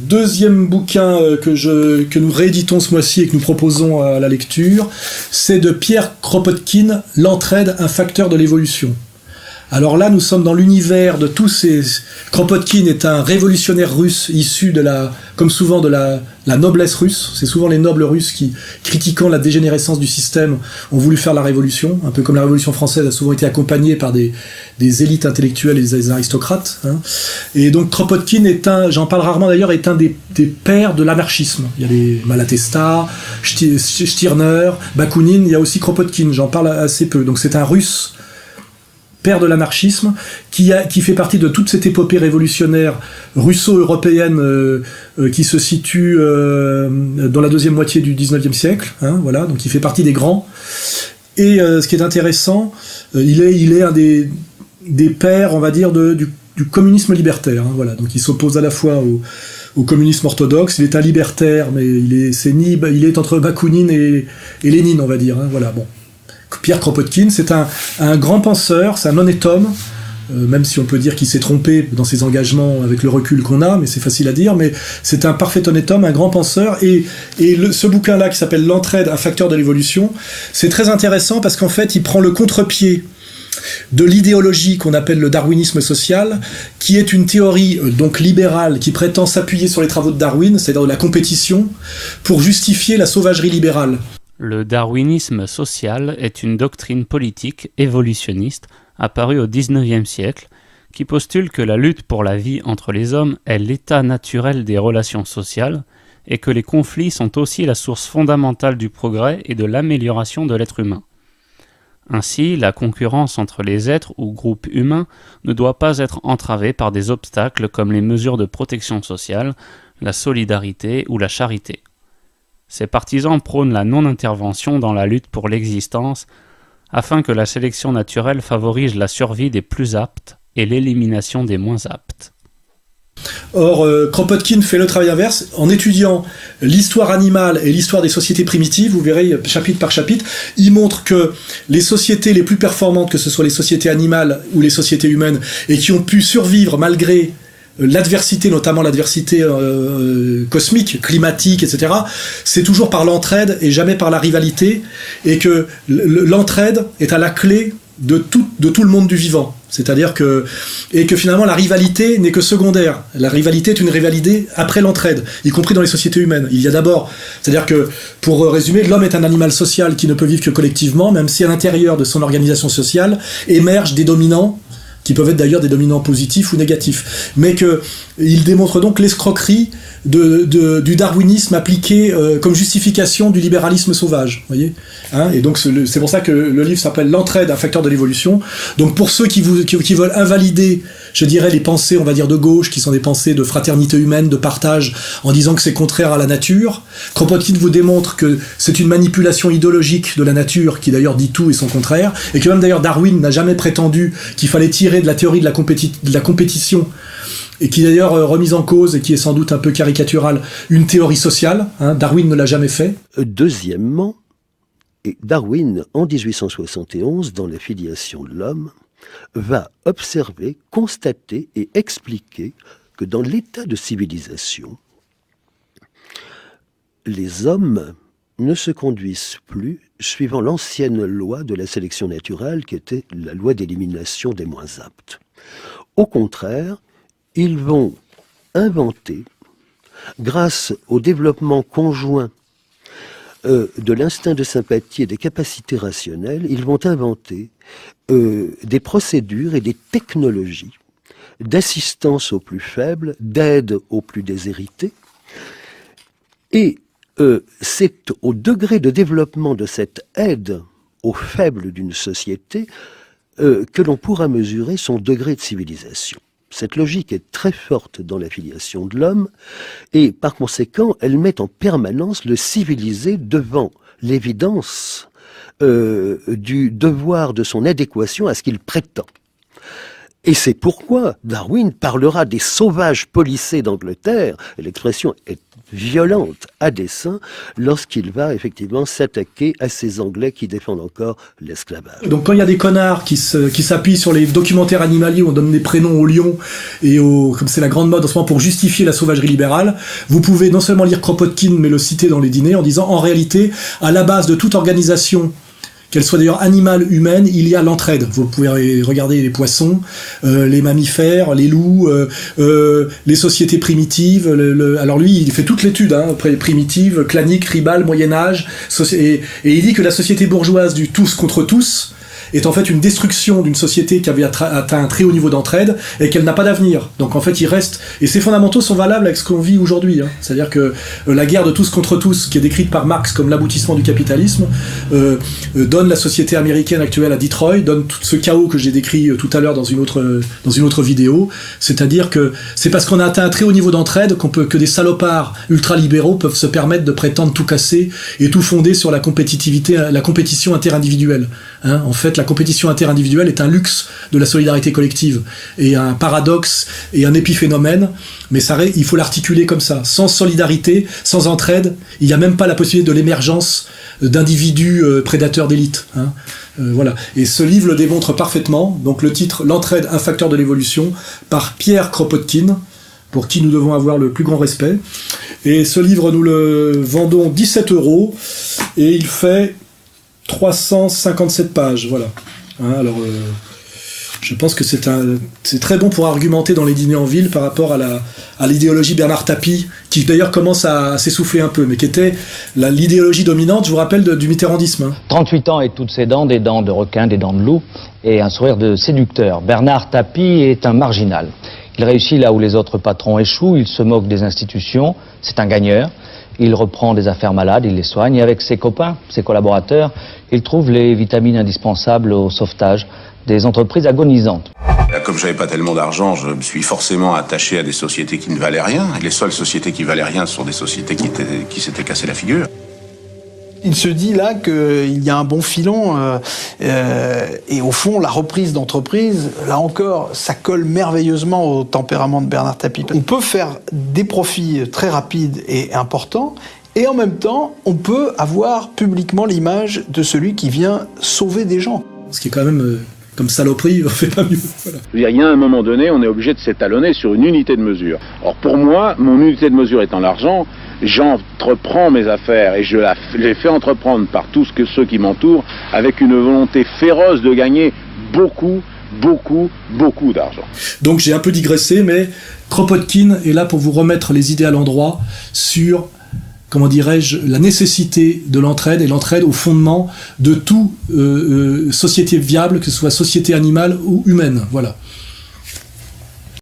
Deuxième bouquin que nous rééditons ce mois-ci et que nous proposons à la lecture, c'est de Pierre Kropotkin, L'entraide, un facteur de l'évolution. Alors là, nous sommes dans l'univers de tous ces... Kropotkin est un révolutionnaire russe issu comme souvent de la noblesse russe. C'est souvent les nobles russes qui, critiquant la dégénérescence du système, ont voulu faire la révolution. Un peu comme la révolution française a souvent été accompagnée par des élites intellectuelles et des aristocrates. Hein. Et donc Kropotkin j'en parle rarement d'ailleurs, est un des pères de l'anarchisme. Il y a les Malatesta, Stirner, Bakounine, il y a aussi Kropotkin, j'en parle assez peu. Donc c'est un russe père de l'anarchisme, qui fait partie de toute cette épopée révolutionnaire russo-européenne qui se situe dans la deuxième moitié du 19e siècle, hein, voilà, donc il fait partie des grands. Et ce qui est intéressant, il est un des pères, on va dire, du communisme libertaire, hein, voilà, donc il s'oppose à la fois au communisme orthodoxe, il est un libertaire, mais il est entre Bakounine et Lénine, on va dire, hein, voilà, bon. Pierre Kropotkin, c'est un grand penseur, c'est un honnête homme, même si on peut dire qu'il s'est trompé dans ses engagements avec le recul qu'on a, mais c'est facile à dire, mais c'est un parfait honnête homme, un grand penseur, et ce bouquin-là qui s'appelle L'entraide, un facteur de l'évolution, c'est très intéressant parce qu'en fait, il prend le contre-pied de l'idéologie qu'on appelle le darwinisme social, qui est une théorie donc libérale qui prétend s'appuyer sur les travaux de Darwin, c'est-à-dire de la compétition, pour justifier la sauvagerie libérale. Le darwinisme social est une doctrine politique évolutionniste apparue au XIXe siècle qui postule que la lutte pour la vie entre les hommes est l'état naturel des relations sociales et que les conflits sont aussi la source fondamentale du progrès et de l'amélioration de l'être humain. Ainsi, la concurrence entre les êtres ou groupes humains ne doit pas être entravée par des obstacles comme les mesures de protection sociale, la solidarité ou la charité. Ces partisans prônent la non-intervention dans la lutte pour l'existence afin que la sélection naturelle favorise la survie des plus aptes et l'élimination des moins aptes. Or, Kropotkin fait le travail inverse en étudiant l'histoire animale et l'histoire des sociétés primitives. Vous verrez, chapitre par chapitre, il montre que les sociétés les plus performantes, que ce soit les sociétés animales ou les sociétés humaines, et qui ont pu survivre malgré l'adversité, notamment l'adversité cosmique, climatique, etc., c'est toujours par l'entraide et jamais par la rivalité, et que l'entraide est à la clé de tout le monde du vivant. C'est-à-dire que finalement la rivalité n'est que secondaire. La rivalité est une rivalité après l'entraide, y compris dans les sociétés humaines. Il y a d'abord, c'est-à-dire que, pour résumer, l'homme est un animal social qui ne peut vivre que collectivement, même si à l'intérieur de son organisation sociale émergent des dominants, qui peuvent être d'ailleurs des dominants positifs ou négatifs, mais qu'il démontre donc l'escroquerie du darwinisme appliqué comme justification du libéralisme sauvage, voyez, hein, et donc c'est pour ça que le livre s'appelle L'entraide, un facteur de l'évolution. Donc pour ceux qui veulent invalider, je dirais, les pensées, on va dire, de gauche, qui sont des pensées de fraternité humaine, de partage, en disant que c'est contraire à la nature, Kropotkin vous démontre que c'est une manipulation idéologique de la nature, qui d'ailleurs dit tout et son contraire, et que même d'ailleurs Darwin n'a jamais prétendu qu'il fallait tirer de la théorie de la compétition, et qui est d'ailleurs remise en cause et qui est sans doute un peu caricaturale, une théorie sociale, hein, Darwin ne l'a jamais fait. Deuxièmement, Darwin, en 1871, dans La filiation de l'homme, va observer, constater et expliquer que dans l'état de civilisation, les hommes ne se conduisent plus suivant l'ancienne loi de la sélection naturelle qui était la loi d'élimination des moins aptes. Au contraire, ils vont inventer, grâce au développement conjoint de l'instinct de sympathie et des capacités rationnelles, ils vont inventer des procédures et des technologies d'assistance aux plus faibles, d'aide aux plus déshérités. Et c'est au degré de développement de cette aide aux faibles d'une société que l'on pourra mesurer son degré de civilisation. Cette logique est très forte dans la filiation de l'homme et par conséquent, elle met en permanence le civilisé devant l'évidence du devoir de son adéquation à ce qu'il prétend. Et c'est pourquoi Darwin parlera des sauvages policés d'Angleterre, et l'expression est violente à dessein, lorsqu'il va effectivement s'attaquer à ces Anglais qui défendent encore l'esclavage. Donc quand il y a des connards qui s'appuient sur les documentaires animaliers où on donne des prénoms aux lions et comme c'est la grande mode en ce moment pour justifier la sauvagerie libérale, vous pouvez non seulement lire Kropotkin mais le citer dans les dîners en disant en réalité à la base de toute organisation, qu'elle soit d'ailleurs animale, humaine, il y a l'entraide. Vous pouvez regarder les poissons, les mammifères, les loups, les sociétés primitives. Alors lui, il fait toute l'étude, primitive, clanique, tribale, Moyen-Âge. Et il dit que la société bourgeoise du tous contre tous est en fait une destruction d'une société qui avait atteint un très haut niveau d'entraide et qu'elle n'a pas d'avenir. Donc en fait, il reste... Et ces fondamentaux sont valables avec ce qu'on vit aujourd'hui. C'est-à-dire que la guerre de tous contre tous, qui est décrite par Marx comme l'aboutissement du capitalisme, donne la société américaine actuelle à Detroit, donne tout ce chaos que j'ai décrit tout à l'heure dans une autre vidéo. C'est-à-dire que c'est parce qu'on a atteint un très haut niveau d'entraide que des salopards ultralibéraux peuvent se permettre de prétendre tout casser et tout fonder sur la compétitivité, la compétition interindividuelle. En fait, la compétition interindividuelle est un luxe de la solidarité collective et un paradoxe et un épiphénomène, mais il faut l'articuler comme ça. Sans solidarité, sans entraide, il n'y a même pas la possibilité de l'émergence d'individus prédateurs d'élite. Voilà. Et ce livre le démontre parfaitement. Donc le titre « L'entraide, un facteur de l'évolution » par Pierre Kropotkin, pour qui nous devons avoir le plus grand respect. Et ce livre, nous le vendons 17 € et il fait 357 pages, voilà. Alors, je pense que c'est très bon pour argumenter dans les dîners en ville par rapport à l'idéologie Bernard Tapie, qui d'ailleurs commence à s'essouffler un peu, mais qui était l'idéologie dominante, je vous rappelle, du mitterrandisme. 38 ans et toutes ses dents, des dents de requin, des dents de loup, et un sourire de séducteur. Bernard Tapie est un marginal. Il réussit là où les autres patrons échouent, il se moque des institutions, c'est un gagneur. Il reprend des affaires malades, il les soigne, et avec ses copains, ses collaborateurs, il trouve les vitamines indispensables au sauvetage des entreprises agonisantes. Comme j'avais pas tellement d'argent, je me suis forcément attaché à des sociétés qui ne valaient rien. Et les seules sociétés qui valaient rien sont des sociétés qui s'étaient cassées la figure. Il se dit là qu'il y a un bon filon et au fond, la reprise d'entreprise, là encore, ça colle merveilleusement au tempérament de Bernard Tapie. On peut faire des profits très rapides et importants et en même temps, on peut avoir publiquement l'image de celui qui vient sauver des gens. Ce qui est quand même... comme saloperie, on fait pas mieux. Voilà. Il y a un moment donné, on est obligé de s'étalonner sur une unité de mesure. Or pour moi, mon unité de mesure étant l'argent, j'entreprends mes affaires et je les fais entreprendre par tous ceux qui m'entourent avec une volonté féroce de gagner beaucoup d'argent. Donc j'ai un peu digressé, mais Kropotkin est là pour vous remettre les idées à l'endroit sur... comment dirais-je, la nécessité de l'entraide et l'entraide au fondement de toute société viable, que ce soit société animale ou humaine. Voilà.